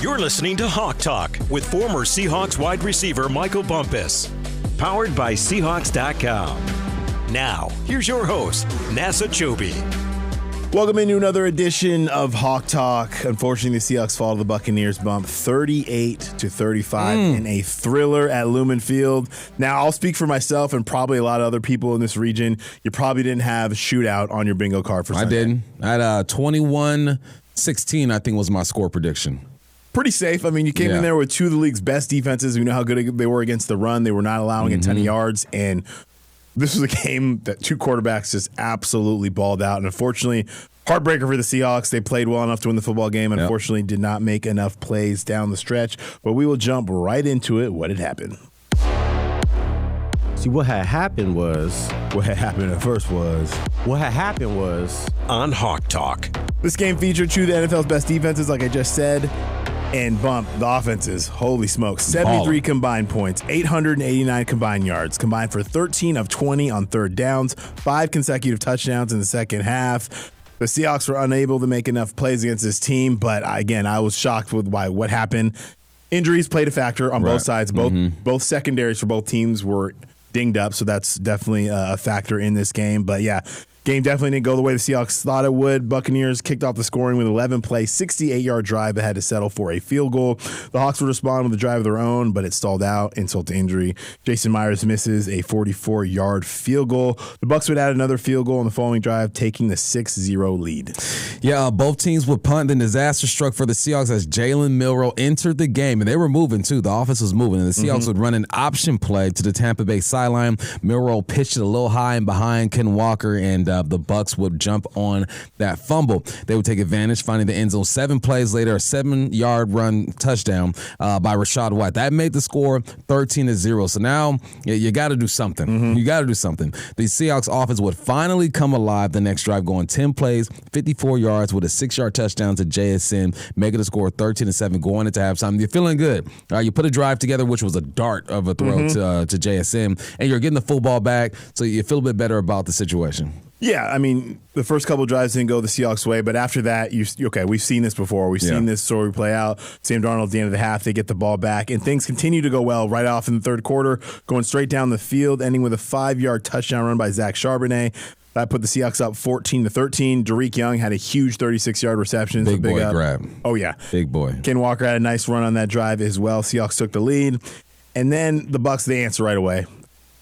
You're listening to Hawk Talk with former Seahawks wide receiver Michael Bumpus. Powered by Seahawks.com. Now, here's your host, Nasser Kyobe. Welcome into another edition of Hawk Talk. Unfortunately, the Seahawks fall to the Buccaneers bump 38-35 in a thriller at Lumen Field. Now, I'll speak for myself and probably a lot of other people in this region. You probably didn't have a shootout on your bingo card for Sunday. I didn't. I had 21-16, I think was my score prediction. Pretty safe. I mean, you came in there with two of the league's best defenses. We know how good they were against the run. They were not allowing a ton of yards, and this was a game that two quarterbacks just absolutely balled out. And unfortunately, heartbreaker for the Seahawks. They played well enough to win the football game. Unfortunately, did not make enough plays down the stretch. But we will jump right into it. What had happened? See, what had happened was On Hawk Talk. This game featured two of the NFL's best defenses, like I just said. And bump the offenses. Holy smokes. 73 combined points, 889 combined yards, combined for 13 of 20 on third downs, 5 consecutive touchdowns in the second half. The Seahawks were unable to make enough plays against this team, but again, I was shocked with what happened. Injuries played a factor on both sides. Both secondaries for both teams were dinged up, so that's definitely a factor in this game. But yeah, game definitely didn't go the way the Seahawks thought it would. Buccaneers kicked off the scoring with an 11-play, 68-yard drive that had to settle for a field goal. The Hawks would respond with a drive of their own, but it stalled out, insult to injury. Jason Myers misses a 44-yard field goal. The Bucs would add another field goal on the following drive, taking the 6-0 lead. Yeah, both teams would punt. Then disaster struck for the Seahawks as Jalen Milroe entered the game, and they were moving too. The offense was moving, and the Seahawks would run an option play to the Tampa Bay sideline. Milroe pitched it a little high and behind Ken Walker, and the Bucs would jump on that fumble. They would take advantage, finding the end zone. 7 plays later, a 7-yard run touchdown by Rachaad White. That made the score 13-0. So now you got to do something. You got to do something. The Seahawks offense would finally come alive the next drive, going 10 plays, 54 yards with a 6-yard touchdown to JSN, making the score 13-7 going into halftime. You're feeling good. You put a drive together, which was a dart of a throw to JSN, and you're getting the football back, so you feel a bit better about the situation. Yeah, I mean, the first couple of drives didn't go the Seahawks' way, but after that, we've seen this before. We've seen this story play out. Sam Darnold at the end of the half, they get the ball back, and things continue to go well right off in the third quarter, going straight down the field, ending with a 5-yard touchdown run by Zach Charbonnet. That put the Seahawks up 14-13. Derek Young had a huge 36-yard reception. Big boy grab. Oh, yeah. Big boy. Ken Walker had a nice run on that drive as well. Seahawks took the lead. And then the Bucs, they answer right away.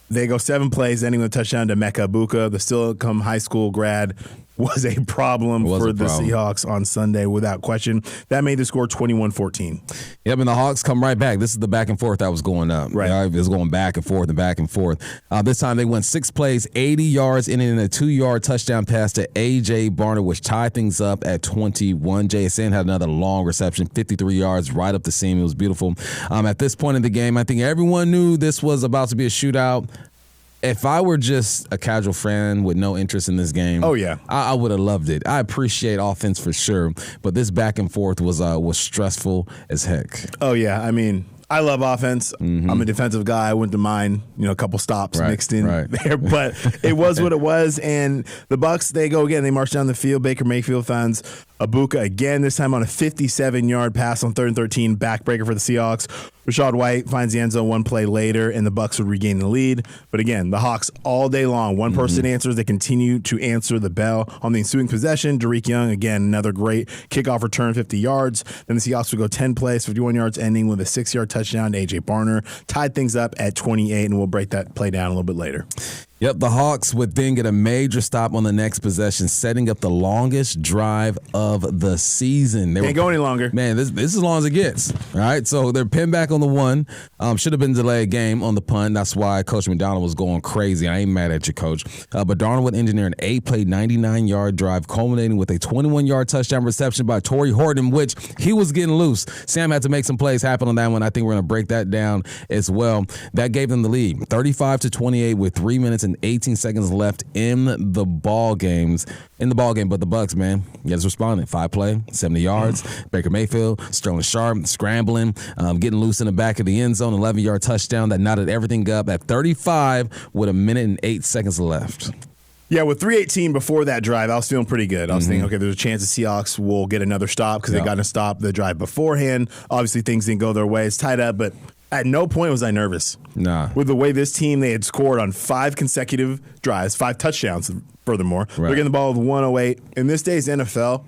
They go 7 plays, ending with a touchdown to Mecca Buka. The still-come high school grad was a problem for the Seahawks on Sunday, without question. That made the score 21-14. Yep, and the Hawks come right back. This is the back and forth that was going up. Right. It was going back and forth and back and forth. This time they went 6 plays, 80 yards, ending in a 2-yard touchdown pass to A.J. Barner, which tied things up at 21. JSN had another long reception, 53 yards right up the seam. It was beautiful. At this point in the game, I think everyone knew this was about to be a shootout. If I were just a casual fan with no interest in this game, I would have loved it. I appreciate offense for sure, but this back and forth was stressful as heck. Oh, yeah. I mean, I love offense. I'm a defensive guy. I wouldn't mind, a couple stops mixed in there, but it was what it was. And the Bucs, they go again. They march down the field. Baker Mayfield finds Abuka again, this time on a 57-yard pass on 3rd and 13, backbreaker for the Seahawks. Rachaad White finds the end zone 1 play later, and the Bucs would regain the lead. But again, the Hawks all day long. One person answers. They continue to answer the bell. On the ensuing possession, Derek Young, again, another great kickoff return, 50 yards. Then the Seahawks would go 10 plays, 51 yards, ending with a 6-yard touchdown to A.J. Barner. Tied things up at 28, and we'll break that play down a little bit later. Yep, the Hawks would then get a major stop on the next possession, setting up the longest drive of the season. Can't go any longer. Man, this is as long as it gets. All right, so they're pinned back on the 1. Should have been delayed game on the punt. That's why Coach McDonald was going crazy. I ain't mad at you, Coach. But Darnold would engineer an 8-play, 99-yard drive, culminating with a 21-yard touchdown reception by Torrey Horton, which he was getting loose. Sam had to make some plays happen on that one. I think we're going to break that down as well. That gave them the lead, 35-28 with 3 minutes and 18 seconds left in the ball game. But the Bucs, man, you guys responded. 5-play, 70 yards. Baker Mayfield, Sterling Sharp, scrambling, getting loose in the back of the end zone. 11-yard touchdown that knotted everything up at 35 with 1 minute and 8 seconds left. Yeah, with 3:18 before that drive, I was feeling pretty good. I was thinking, okay, there's a chance the Seahawks will get another stop because they got to stop the drive beforehand. Obviously, things didn't go their way. It's tied up, but at no point was I nervous. Nah. With the way this team, they had scored on 5 consecutive drives, 5 touchdowns, furthermore. They're getting the ball with 1:08. In this day's NFL,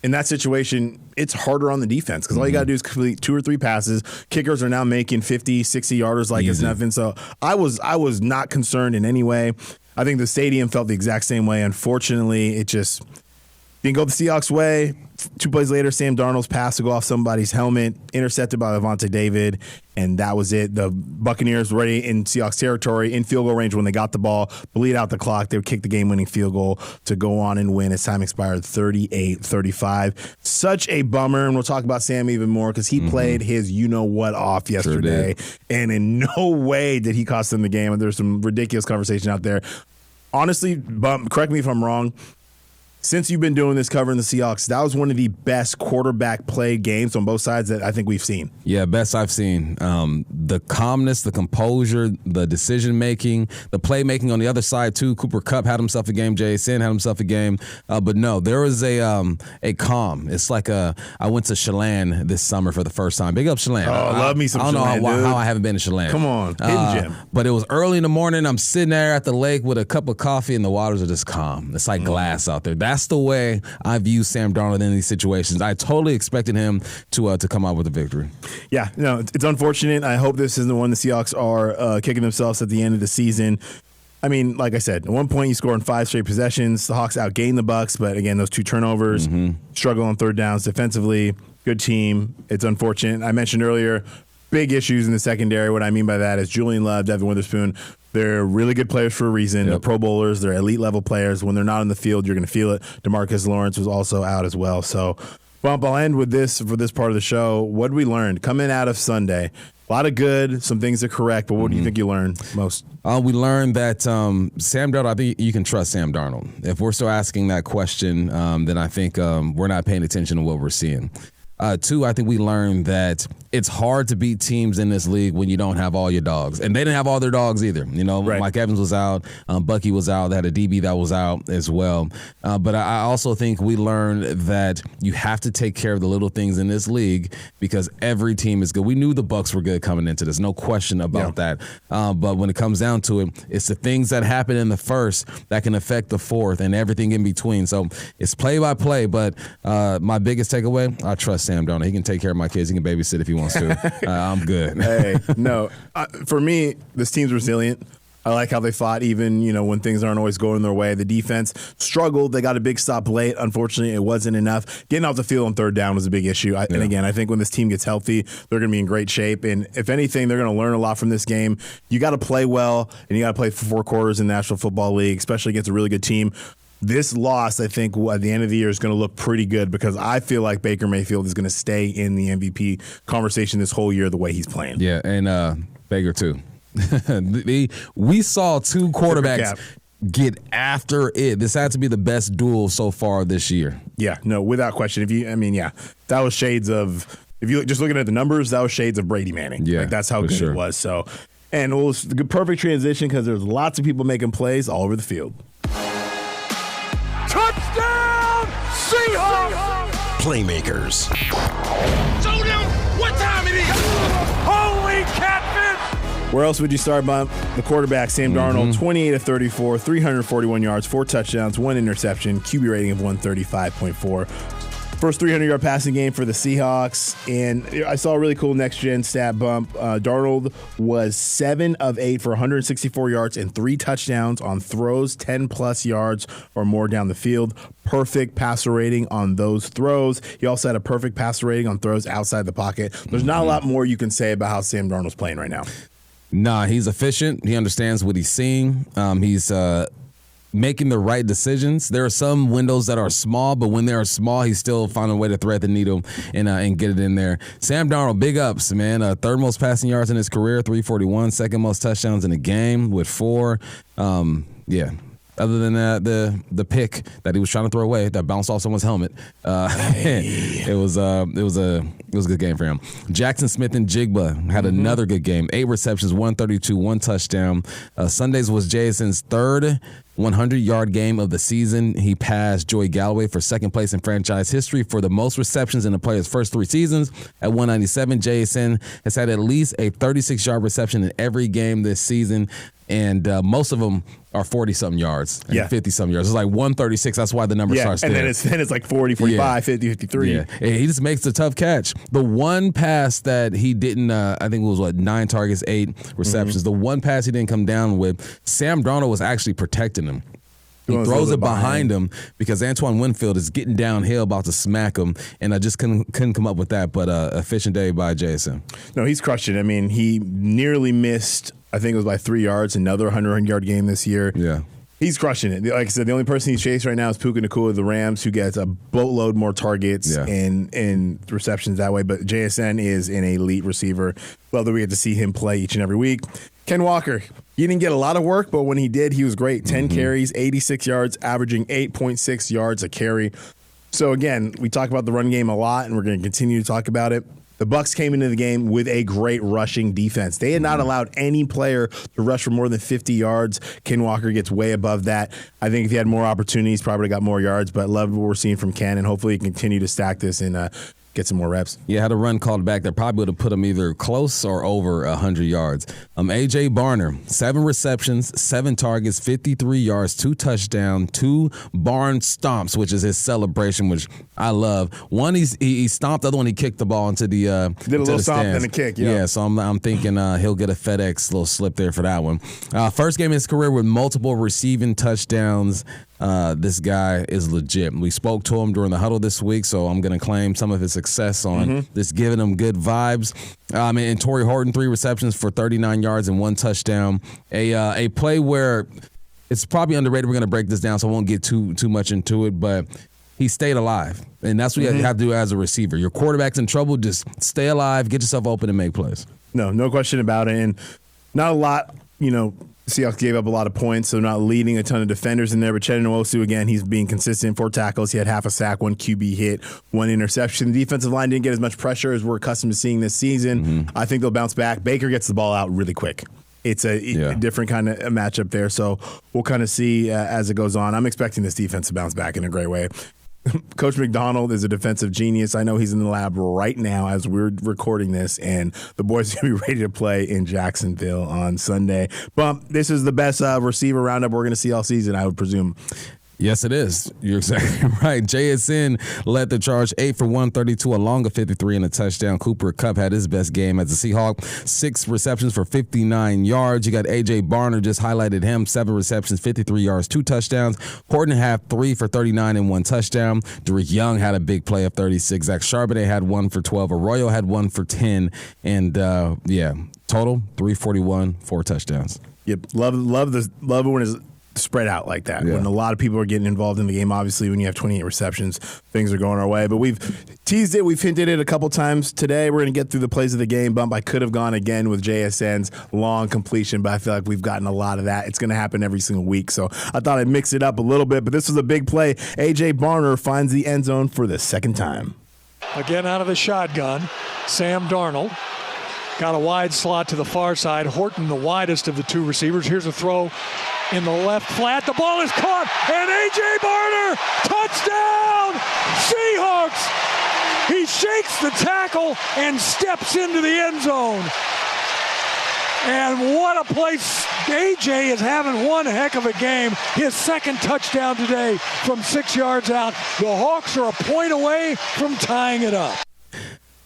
in that situation, it's harder on the defense because all you got to do is complete 2 or 3 passes. Kickers are now making 50, 60-yarders like it's nothing. So I was not concerned in any way. I think the stadium felt the exact same way. Unfortunately, it just didn't go the Seahawks' way. 2 plays later, Sam Darnold's pass to go off somebody's helmet, intercepted by Levante David, and that was it. The Buccaneers were ready in Seahawks territory, in field goal range when they got the ball, bleed out the clock. They would kick the game-winning field goal to go on and win as time expired 38-35. Such a bummer, and we'll talk about Sam even more because he played his you-know-what off yesterday, and in no way did he cost them the game. And there's some ridiculous conversation out there. Honestly, Bump, correct me if I'm wrong, since you've been doing this covering the Seahawks, that was one of the best quarterback play games on both sides that I think we've seen. Yeah, best I've seen. The calmness, the composure, the decision-making, the playmaking on the other side, too. Cooper Kupp had himself a game. J.A.Sin had himself a game. But no, there was a calm. It's like I went to Chelan this summer for the first time. Big up Chelan. Oh, I love me some Chelan, I don't know how I haven't been to Chelan. Come on, hidden gem. But it was early in the morning. I'm sitting there at the lake with a cup of coffee, and the waters are just calm. It's like glass out there. That's the way I view Sam Darnold in these situations. I totally expected him to come out with a victory. Yeah, no, it's unfortunate. I hope this isn't the one the Seahawks are kicking themselves at the end of the season. I mean, like I said, at one point you score in 5 straight possessions. The Hawks outgained the Bucs, but again, those 2 turnovers, struggle on third downs defensively. Good team. It's unfortunate. I mentioned earlier, big issues in the secondary. What I mean by that is Julian Love, Devin Witherspoon, they're really good players for a reason. They're Pro Bowlers. They're elite-level players. When they're not on the field, you're going to feel it. DeMarcus Lawrence was also out as well. So, Bump, I'll end with this for this part of the show. What did we learn coming out of Sunday? A lot of good, some things to correct, but what do you think you learned most? We learned that Sam Darnold, I think you can trust Sam Darnold. If we're still asking that question, then I think we're not paying attention to what we're seeing. 2, I think we learned that it's hard to beat teams in this league when you don't have all your dogs. And they didn't have all their dogs either. You know, Mike Evans was out. Bucky was out. They had a DB that was out as well. But I also think we learned that you have to take care of the little things in this league because every team is good. We knew the Bucs were good coming into this. No question about that. But when it comes down to it, it's the things that happen in the first that can affect the fourth and everything in between. So it's play-by-play. But my biggest takeaway, I trust Sam Darnold. He can take care of my kids. He can babysit if he wants to. I'm good. Hey, no. For me, this team's resilient. I like how they fought even, when things aren't always going their way. The defense struggled. They got a big stop late. Unfortunately, it wasn't enough. Getting off the field on third down was a big issue. And again, I think when this team gets healthy, they're going to be in great shape. And if anything, they're going to learn a lot from this game. You got to play well, and you got to play for 4 quarters in the National Football League, especially against a really good team. This loss, I think, at the end of the year is going to look pretty good because I feel like Baker Mayfield is going to stay in the MVP conversation this whole year the way he's playing. Yeah, and Baker too. We saw 2 quarterbacks get after it. This had to be the best duel so far this year. Yeah, no, without question. That was shades of, if you just looking at the numbers, that was shades of Brady Manning. Yeah, that's how good it was. So, and it was the perfect transition because there's lots of people making plays all over the field. Touchdown, Seahawks! Playmakers. Showdown, what time it is? Holy catfish! Where else would you start, Bump? The quarterback, Sam Darnold, 28-34, 341 yards, 4 touchdowns, 1 interception, QB rating of 135.4. First 300-yard passing game for the Seahawks. And I saw a really cool next-gen stat bump. Darnold was 7 of 8 for 164 yards and 3 touchdowns on throws 10-plus yards or more down the field. Perfect passer rating on those throws. He also had a perfect passer rating on throws outside the pocket. There's not a lot more you can say about how Sam Darnold's playing right now. Nah, he's efficient. He understands what he's seeing. He's making the right decisions. There are some windows that are small, but when they are small, he's still finding a way to thread the needle and get it in there. Sam Darnold, big ups, man. Third most passing yards in his career, 341. Second most touchdowns in the game with 4. other than the pick that he was trying to throw away that bounced off someone's helmet. It was a good game for him. Jackson Smith and Jigba had another good game. 8 receptions, 132, 1 touchdown. Sundays was Jason's third 100-yard game of the season. He passed Joey Galloway for second place in franchise history for the most receptions in the player's first 3 seasons. At 197, Jason has had at least a 36-yard reception in every game this season, and most of them are 40-something yards and 50-something yards. It's like 136. That's why the number starts there. And then it's like 40, 45, 50, 53. Yeah, and he just makes the tough catch. The one pass that he didn't, I think it was, 9 targets, 8 receptions. The one pass he didn't come down with, Sam Darnold was actually protecting him. He throws it behind him because Antoine Winfield is getting downhill about to smack him, and I just couldn't come up with that. But efficient day by Jason. No, he's crushed it. I mean, he nearly missed, I think it was by 3 yards, another 100-yard game this year. Yeah. He's crushing it. Like I said, the only person he's chased right now is Puka Nacua of the Rams, who gets a boatload more targets and receptions that way. But JSN is an elite receiver. Love that we get to see him play each and every week. Ken Walker, he didn't get a lot of work, but when he did, he was great. 10 carries, 86 yards, averaging 8.6 yards a carry. So, again, we talk about the run game a lot, and we're going to continue to talk about it. The Bucs came into the game with a great rushing defense. They had not allowed any player to rush for more than 50 yards. Ken Walker gets way above that. I think if he had more opportunities, probably got more yards, but love what we're seeing from Ken, and hopefully he can continue to stack this and get some more reps. Yeah, had a run called back that probably would have put him either close or over 100 yards. A.J. Barner, 7 receptions, 7 targets, 53 yards, 2 touchdowns, 2 barn stomps, which is his celebration, which I love. One, he stomped. The other one, he kicked the ball into the did a little stomp and a kick. Yeah, so I'm thinking he'll get a FedEx little slip there for that one. First game in his career with multiple receiving touchdowns. This guy is legit. We spoke to him during the huddle this week, so I'm going to claim some of his success on this giving him good vibes. And Torrey Horton, 3 receptions for 39 yards and 1 touchdown. A play where it's probably underrated. We're going to break this down, so I won't get too much into it, but he stayed alive. And that's what you have to do as a receiver. Your quarterback's in trouble, just stay alive, get yourself open, and make plays. No question about it. And not a lot, Seahawks gave up a lot of points, so not leading a ton of defenders in there. But Cheddar Nwosu, again, he's being consistent. 4 tackles. He had half a sack, 1 QB hit, 1 interception. The defensive line didn't get as much pressure as we're accustomed to seeing this season. I think they'll bounce back. Baker gets the ball out really quick. It's a different kind of matchup there, so we'll kind of see as it goes on. I'm expecting this defense to bounce back in a great way. Coach McDonald is a defensive genius. I know he's in the lab right now as we're recording this, and the boys are going to be ready to play in Jacksonville on Sunday. Bump, this is the best receiver roundup we're going to see all season, I would presume. Yes, it is. You're exactly right. JSN led the charge, 8 for 132, a long of 53 and a touchdown. Cooper Kupp had his best game as a Seahawk, 6 receptions for 59 yards. You got A.J. Barner, just highlighted him, 7 receptions, 53 yards, 2 touchdowns. Horton had 3 for 39 and 1 touchdown. Derek Young had a big play of 36. Zach Charbonnet had 1 for 12. Arroyo had 1 for 10. And, total 341, 4 touchdowns. Yep, love when it's spread out like that. When a lot of people are getting involved in the game, obviously when you have 28 receptions, things are going our way. But we've teased it, we've hinted it a couple times today. We're going to get through the plays of the game. Bump, I could have gone again with JSN's long completion, but I feel like we've gotten a lot of that. It's going to happen every single week. So I thought I'd mix it up a little bit, but this was a big play. A.J. Barner finds the end zone for the second time. Again out of the shotgun, Sam Darnold. Got a wide slot to the far side. Horton, the widest of the 2 receivers. Here's a throw in the left flat. The ball is caught, and A.J. Barner, touchdown, Seahawks. He shakes the tackle and steps into the end zone. And what a play. A.J. is having one heck of a game. His second touchdown today from 6 yards out. The Hawks are a point away from tying it up.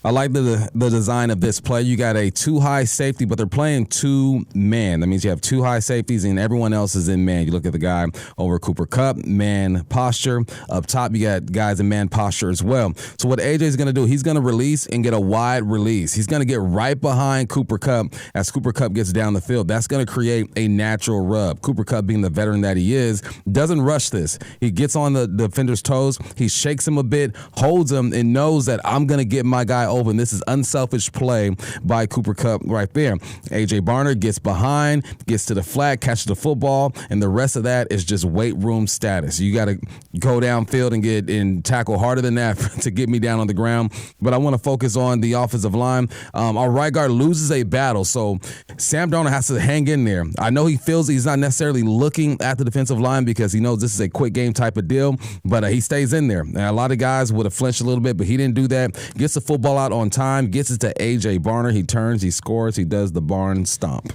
I like the design of this play. You got a 2 high safety, but they're playing 2 man. That means you have 2 high safeties and everyone else is in man. You look at the guy over Cooper Kupp, man posture. Up top, you got guys in man posture as well. So what AJ is going to do, he's going to release and get a wide release. He's going to get right behind Cooper Kupp as Cooper Kupp gets down the field. That's going to create a natural rub. Cooper Kupp, being the veteran that he is, doesn't rush this. He gets on the defender's toes. He shakes him a bit, holds him, and knows that I'm going to get my guy open. This is unselfish play by Cooper Kupp right there. A.J. Barner gets behind, gets to the flat, catches the football, and the rest of that is just weight room status. You got to go downfield and tackle harder than that to get me down on the ground. But I want to focus on the offensive line. Our right guard loses a battle, so Sam Darnold has to hang in there. I know he feels he's not necessarily looking at the defensive line because he knows this is a quick game type of deal, but he stays in there. And a lot of guys would have flinched a little bit, but he didn't do that. Gets the football out on time, gets it to A.J. Barner. He turns, he scores, he does the barn stomp.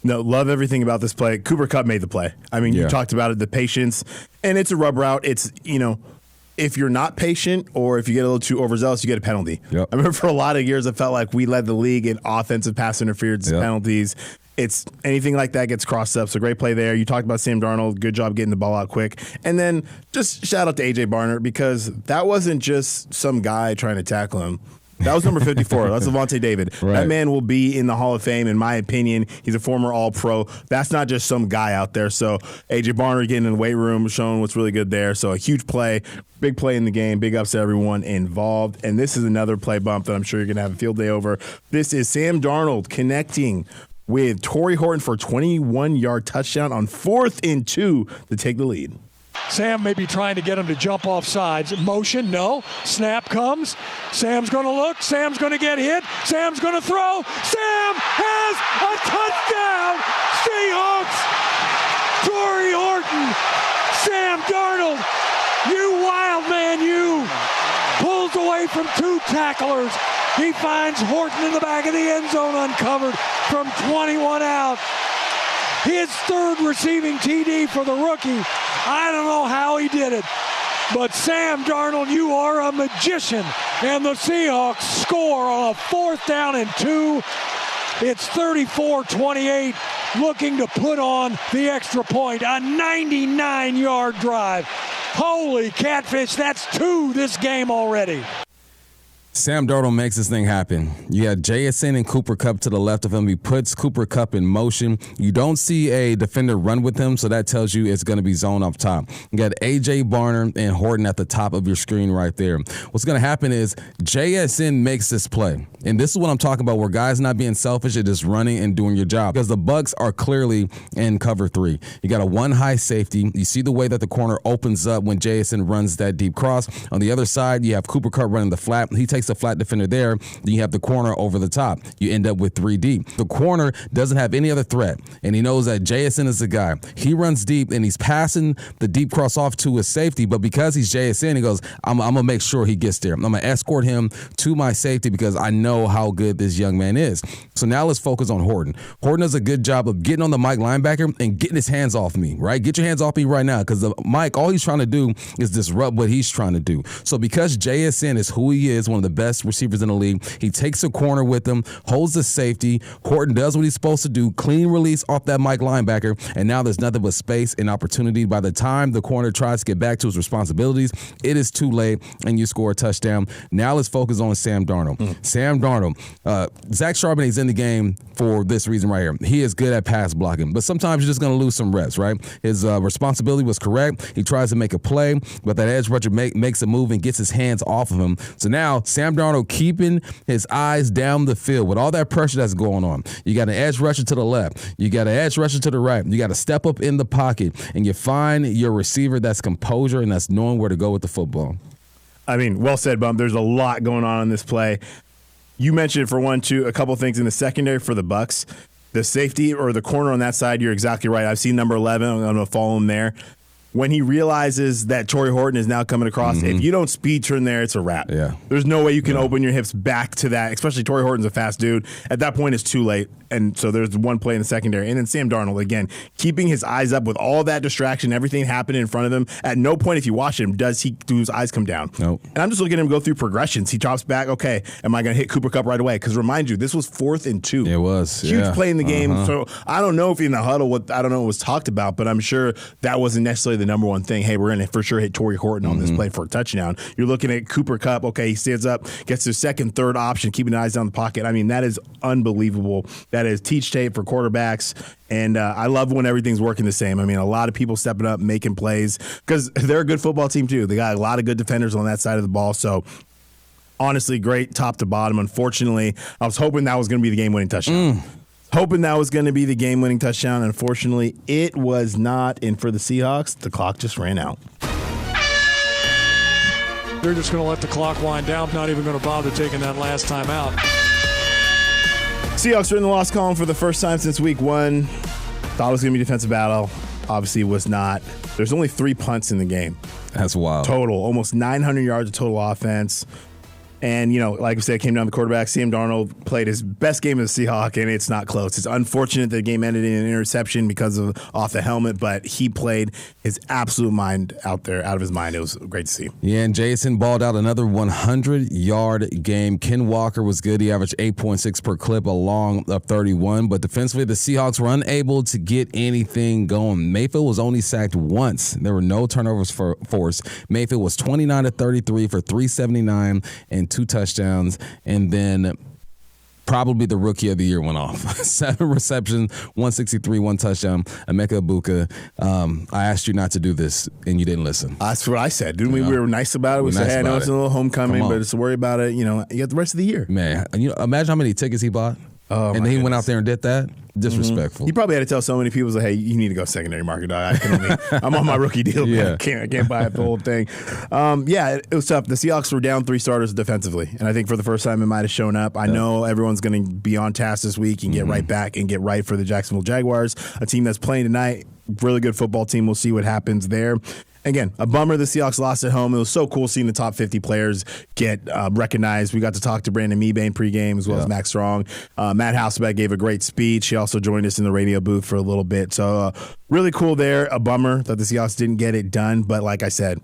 No, love everything about this play. Cooper Kupp made the play. I mean, you talked about it, the patience, and it's a rub route. It's, if you're not patient or if you get a little too overzealous, you get a penalty. Yep. I remember for a lot of years, it felt like we led the league in offensive pass interference penalties. It's anything like that gets crossed up. So great play there. You talked about Sam Darnold. Good job getting the ball out quick. And then just shout out to A.J. Barner because that wasn't just some guy trying to tackle him. That was number 54. That's Levante David. Right. That man will be in the Hall of Fame, in my opinion. He's a former All-Pro. That's not just some guy out there. So A.J. Barner getting in the weight room, showing what's really good there. So a huge play, big play in the game, big ups to everyone involved. And this is another play bump that I'm sure you're going to have a field day over. This is Sam Darnold connecting with Torrey Horton for a 21-yard touchdown on 4th and 2 to take the lead. Sam may be trying to get him to jump off sides. Motion, no. Snap comes. Sam's going to look. Sam's going to get hit. Sam's going to throw. Sam has a touchdown. Seahawks. Torrey Horton. Sam Darnold. You wild man, you. Pulls away from 2 tacklers. He finds Horton in the back of the end zone uncovered from 21 out. His 3rd receiving TD for the rookie. I don't know how he did it, but Sam Darnold, you are a magician. And the Seahawks score on a 4th down and 2. It's 34-28, looking to put on the extra point. A 99-yard drive. Holy catfish, that's 2 this game already. Sam Darnold makes this thing happen. You had JSN and Cooper Kupp to the left of him. He puts Cooper Kupp in motion. You don't see a defender run with him, so that tells you it's going to be zone up top. You got A.J. Barner and Horton at the top of your screen right there. What's going to happen is JSN makes this play. And this is what I'm talking about, where guys not being selfish and just running and doing your job. Because the Bucs are clearly in cover 3. You got a 1 high safety. You see the way that the corner opens up when JSN runs that deep cross. On the other side, you have Cooper Kupp running the flat. He takes a flat defender there. Then you have the corner over the top. You end up with 3 deep. The corner doesn't have any other threat, and he knows that JSN is the guy. He runs deep, and he's passing the deep cross off to his safety, but because he's JSN, he goes, I'm going to make sure he gets there. I'm going to escort him to my safety because I know how good this young man is. So now let's focus on Horton. Horton does a good job of getting on the Mike linebacker and getting his hands off me, right? Get your hands off me right now, because the Mike, all he's trying to do is disrupt what he's trying to do. So because JSN is who he is, one of the best receivers in the league, he takes a corner with him, holds the safety. Horton does what he's supposed to do, clean release off that Mike linebacker, and now there's nothing but space and opportunity. By the time the corner tries to get back to his responsibilities, it is too late, and you score a touchdown. Now let's focus on Sam Darnold. Sam Darnold, Zach Charbonnet's in the game for this reason right here. He is good at pass blocking, but sometimes you're just going to lose some reps, right? His responsibility was correct. He tries to make a play, but that edge rusher makes a move and gets his hands off of him. So now Sam Darnold keeping his eyes down the field with all that pressure that's going on. You got an edge rusher to the left. You got an edge rusher to the right. You got to step up in the pocket, and you find your receiver that's composure and that's knowing where to go with the football. I mean, well said, Bump. There's a lot going on in this play. You mentioned for a couple things in the secondary for the Bucs. The safety or the corner on that side, you're exactly right. I've seen number 11. I'm going to follow him there. When he realizes that Torrey Horton is now coming across, if you don't speed turn there, it's a wrap. Yeah. There's no way you can open your hips back to that, especially Torrey Horton's a fast dude. At that point, it's too late. And so there's one play in the secondary. And then Sam Darnold, again, keeping his eyes up with all that distraction, everything happening in front of him. At no point, if you watch him, do his eyes come down. Nope. And I'm just looking at him go through progressions. He drops back. Okay, am I going to hit Cooper Kupp right away? Because remind you, this was 4th and 2. It was. Huge play in the game. So I don't know if in the huddle, I don't know what was talked about, but I'm sure that wasn't necessarily the number one thing. Hey, we're going to for sure hit Torrey Horton on this play for a touchdown. You're looking at Cooper Kupp. Okay, he stands up, gets his second, third option, keeping his eyes down the pocket. I mean, that is unbelievable. That is teach tape for quarterbacks. And I love when everything's working the same. I mean, a lot of people stepping up, making plays, because they're a good football team too. They got a lot of good defenders on that side of the ball. So honestly great top to bottom. Unfortunately, I was hoping that was going to be the game-winning touchdown. Hoping that was going to be the game-winning touchdown. Unfortunately, it was not. And for the Seahawks, the clock just ran out. They're just going to let the clock wind down, not even going to bother taking that last time out. Seahawks are in the loss column for the first time since week 1. Thought it was going to be a defensive battle. Obviously, it was not. There's only 3 punts in the game. That's wild. Total. Almost 900 yards of total offense. And, like I said, it came down to the quarterback. Sam Darnold played his best game as a Seahawk, and it's not close. It's unfortunate the game ended in an interception because of off the helmet, but he played his absolute mind out of his mind. It was great to see. Yeah, and Jason balled out another 100-yard game. Ken Walker was good. He averaged 8.6 per clip along of 31, but defensively, the Seahawks were unable to get anything going. Mayfield was only sacked once. There were no turnovers forced. Mayfield was 29-33 for 379 and 2 touchdowns, and then probably the rookie of the year went off. 7 receptions, 163, 1 touchdown. Emeka Egbuka. I asked you not to do this, and you didn't listen. That's what I said. Didn't we? We were nice about it. We said, hey, I know it's a little homecoming, but just worry about it. You got the rest of the year. Man, imagine how many tickets he bought. Oh, and then he went out there and did that. Disrespectful. He probably had to tell so many people, like, hey, you need to go secondary market, dog. I'm on my rookie deal. Yeah. I can't buy the whole thing. It was tough. The Seahawks were down 3 starters defensively, and I think for the first time it might have shown up. I know everyone's going to be on task this week and get right back and get right for the Jacksonville Jaguars, a team that's playing tonight. Really good football team. We'll see what happens there. Again, a bummer the Seahawks lost at home. It was so cool seeing the top 50 players get recognized. We got to talk to Brandon Mebane pregame as well as Max Strong. Matt Hasselbeck gave a great speech. He also joined us in the radio booth for a little bit. So really cool there. A bummer that the Seahawks didn't get it done. But like I said,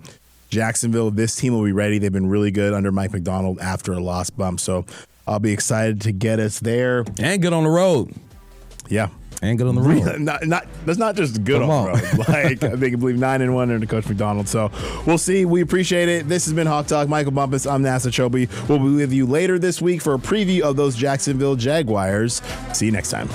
Jacksonville, this team will be ready. They've been really good under Mike McDonald after a loss bump. So I'll be excited to get us there. And good on the road. Yeah. And good on the road. That's not just good on the road. Like, I think I believe 9-1 under Coach McDonald. So we'll see. We appreciate it. This has been Hawk Talk. Michael Bumpus. I'm Nasser Kyobe. We'll be with you later this week for a preview of those Jacksonville Jaguars. See you next time.